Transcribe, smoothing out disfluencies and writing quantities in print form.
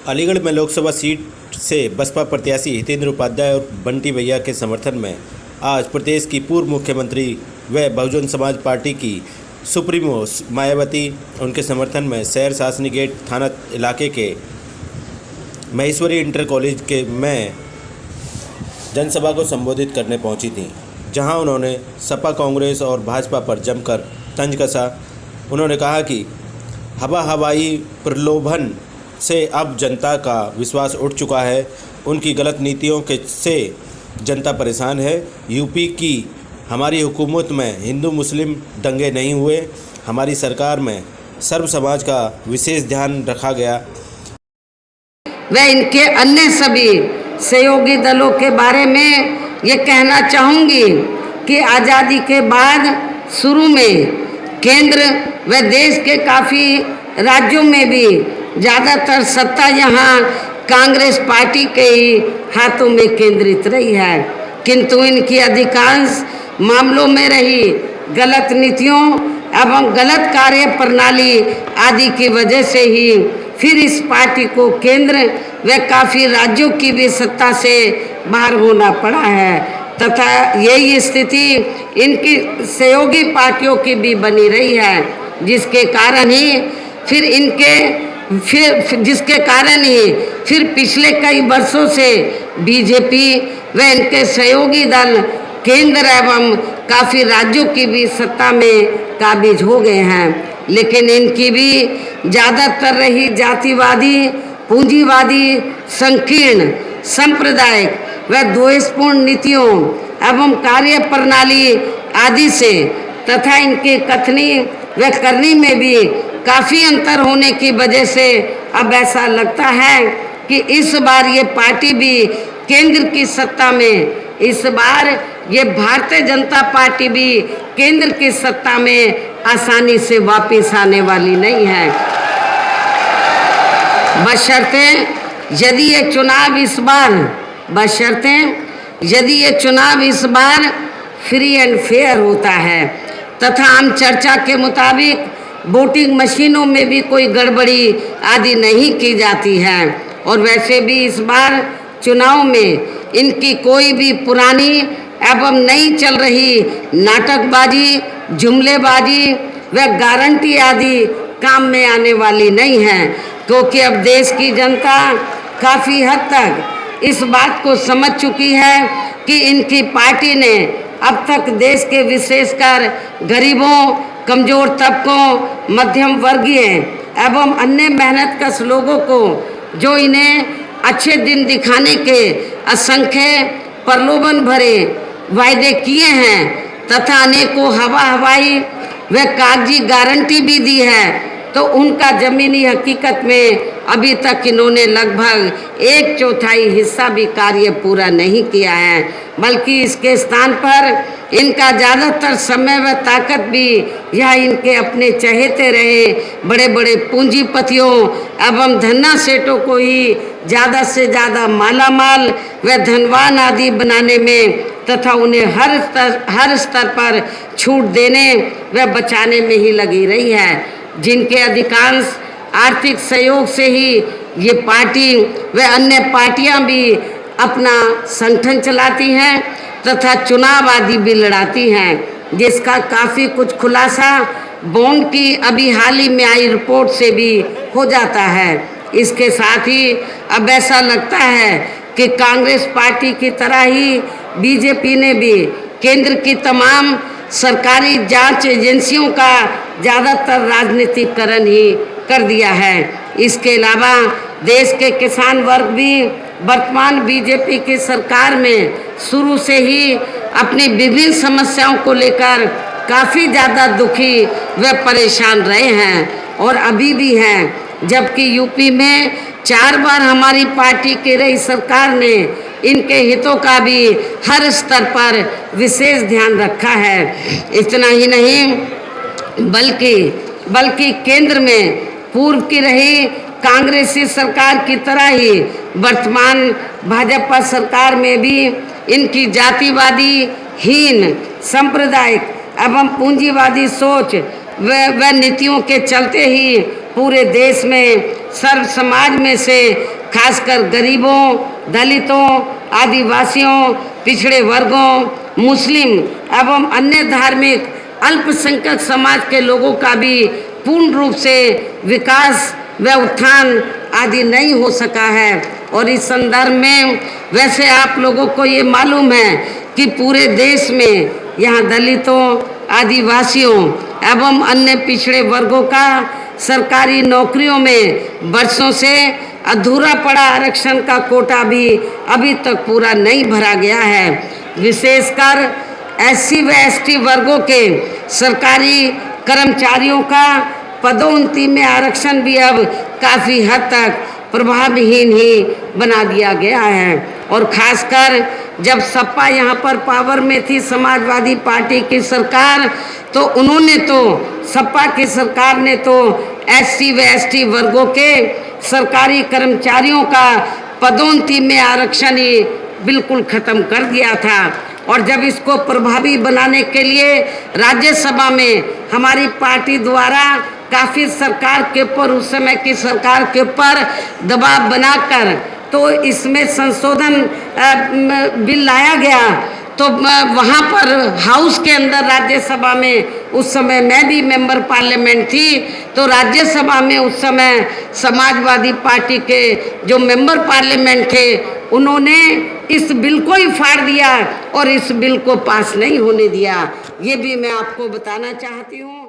अलीगढ़ में लोकसभा सीट से बसपा प्रत्याशी हितेंद्र उपाध्याय और बंटी भैया के समर्थन में आज प्रदेश की पूर्व मुख्यमंत्री व बहुजन समाज पार्टी की सुप्रीमो मायावती उनके समर्थन में शहर शासनी गेट थाना इलाके के महेश्वरी इंटर कॉलेज के में जनसभा को संबोधित करने पहुंची थीं, जहां उन्होंने सपा, कांग्रेस और भाजपा पर जमकर तंज कसा। उन्होंने कहा कि हवाई प्रलोभन से अब जनता का विश्वास उठ चुका है। उनकी गलत नीतियों के से जनता परेशान है। यूपी की हमारी हुकूमत में हिंदू मुस्लिम दंगे नहीं हुए। हमारी सरकार में सर्व समाज का विशेष ध्यान रखा गया। वह इनके अन्य सभी सहयोगी दलों के बारे में ये कहना चाहूँगी कि आज़ादी के बाद शुरू में केंद्र व देश के काफ़ी राज्यों में भी ज़्यादातर सत्ता यहाँ कांग्रेस पार्टी के ही हाथों में केंद्रित रही है, किंतु इनकी अधिकांश मामलों में रही गलत नीतियों एवं गलत कार्य प्रणाली आदि की वजह से ही फिर इस पार्टी को केंद्र व काफ़ी राज्यों की भी सत्ता से बाहर होना पड़ा है तथा यही स्थिति इनकी सहयोगी पार्टियों की भी बनी रही है, जिसके कारण ही फिर पिछले कई वर्षों से बीजेपी व इनके सहयोगी दल केंद्र एवं काफ़ी राज्यों की भी सत्ता में काबिज हो गए हैं। लेकिन इनकी भी ज़्यादातर रही जातिवादी, पूंजीवादी, संकीर्ण, सांप्रदायिक व द्वेषपूर्ण नीतियों एवं कार्य प्रणाली आदि से तथा इनके कथनी व करनी में भी काफ़ी अंतर होने की वजह से अब ऐसा लगता है कि इस बार ये पार्टी भी केंद्र की सत्ता में, इस बार ये भारतीय जनता पार्टी भी केंद्र की सत्ता में आसानी से वापस आने वाली नहीं है, बशर्ते यदि ये चुनाव इस बार फ्री एंड फेयर होता है तथा आम चर्चा के मुताबिक वोटिंग मशीनों में भी कोई गड़बड़ी आदि नहीं की जाती है। और वैसे भी इस बार चुनाव में इनकी कोई भी पुरानी एवं नई चल रही नाटकबाजी, जुमलेबाजी व गारंटी आदि काम में आने वाली नहीं है, क्योंकि अब देश की जनता काफ़ी हद तक इस बात को समझ चुकी है कि इनकी पार्टी ने अब तक देश के विशेषकर गरीबों, कमज़ोर तबकों, मध्यम वर्गीय एवं अन्य मेहनतकश लोगों को जो इन्हें अच्छे दिन दिखाने के असंख्य प्रलोभन भरे वायदे किए हैं तथा अनेकों हवाई व कागजी गारंटी भी दी है, तो उनका ज़मीनी हकीकत में अभी तक इन्होंने लगभग 1/4 हिस्सा भी कार्य पूरा नहीं किया है, बल्कि इसके स्थान पर इनका ज़्यादातर समय व ताकत भी यह इनके अपने चहेते रहे बड़े बड़े पूंजीपतियों एवं धन्ना सेठों को ही ज़्यादा से ज़्यादा मालामाल व धनवान आदि बनाने में तथा उन्हें हर स्तर पर छूट देने व बचाने में ही लगी रही है, जिनके अधिकांश आर्थिक सहयोग से ही ये पार्टी व अन्य पार्टियां भी अपना संगठन चलाती हैं तथा चुनाव आदि भी लड़ाती हैं, जिसका काफ़ी कुछ खुलासा बॉन्ड की अभी हाल ही में आई रिपोर्ट से भी हो जाता है। इसके साथ ही अब ऐसा लगता है कि कांग्रेस पार्टी की तरह ही बीजेपी ने भी केंद्र की तमाम सरकारी जांच एजेंसियों का ज़्यादातर राजनीतिकरण ही कर दिया है। इसके अलावा देश के किसान वर्ग भी वर्तमान बीजेपी की सरकार में शुरू से ही अपनी विभिन्न समस्याओं को लेकर काफ़ी ज़्यादा दुखी व परेशान रहे हैं और अभी भी हैं, जबकि यूपी में 4 बार हमारी पार्टी की रही सरकार ने इनके हितों का भी हर स्तर पर विशेष ध्यान रखा है। इतना ही नहीं बल्कि केंद्र में पूर्व की रही कांग्रेसी सरकार की तरह ही वर्तमान भाजपा सरकार में भी इनकी जातिवादी, हीन, सांप्रदायिक एवं पूंजीवादी सोच व नीतियों के चलते ही पूरे देश में सर्व समाज में से खासकर गरीबों, दलितों, आदिवासियों, पिछड़े वर्गों, मुस्लिम एवं अन्य धार्मिक अल्पसंख्यक समाज के लोगों का भी पूर्ण रूप से विकास व उत्थान आदि नहीं हो सका है। और इस संदर्भ में वैसे आप लोगों को ये मालूम है कि पूरे देश में यहाँ दलितों, आदिवासियों एवं अन्य पिछड़े वर्गों का सरकारी नौकरियों में वर्षों से अधूरा पड़ा आरक्षण का कोटा भी अभी तक पूरा नहीं भरा गया है। विशेषकर SC व ST वर्गों के सरकारी कर्मचारियों का पदोन्नति में आरक्षण भी अब काफ़ी हद तक प्रभावहीन ही बना दिया गया है। और खासकर जब सपा यहाँ पर पावर में थी, समाजवादी पार्टी की सरकार, तो उन्होंने तो सपा की सरकार ने तो SC व ST वर्गों के सरकारी कर्मचारियों का पदोन्नति में आरक्षण ही बिल्कुल ख़त्म कर दिया था। और जब इसको प्रभावी बनाने के लिए राज्यसभा में हमारी पार्टी द्वारा काफ़ी सरकार के ऊपर, उस समय की सरकार के ऊपर दबाव बनाकर तो इसमें संशोधन बिल लाया गया, तो वहाँ पर हाउस के अंदर राज्यसभा में उस समय मैं भी मेंबर पार्लियामेंट थी, तो राज्यसभा में उस समय समाजवादी पार्टी के जो मेंबर पार्लियामेंट थे उन्होंने इस बिल को ही फाड़ दिया और इस बिल को पास नहीं होने दिया। ये भी मैं आपको बताना चाहती हूँ।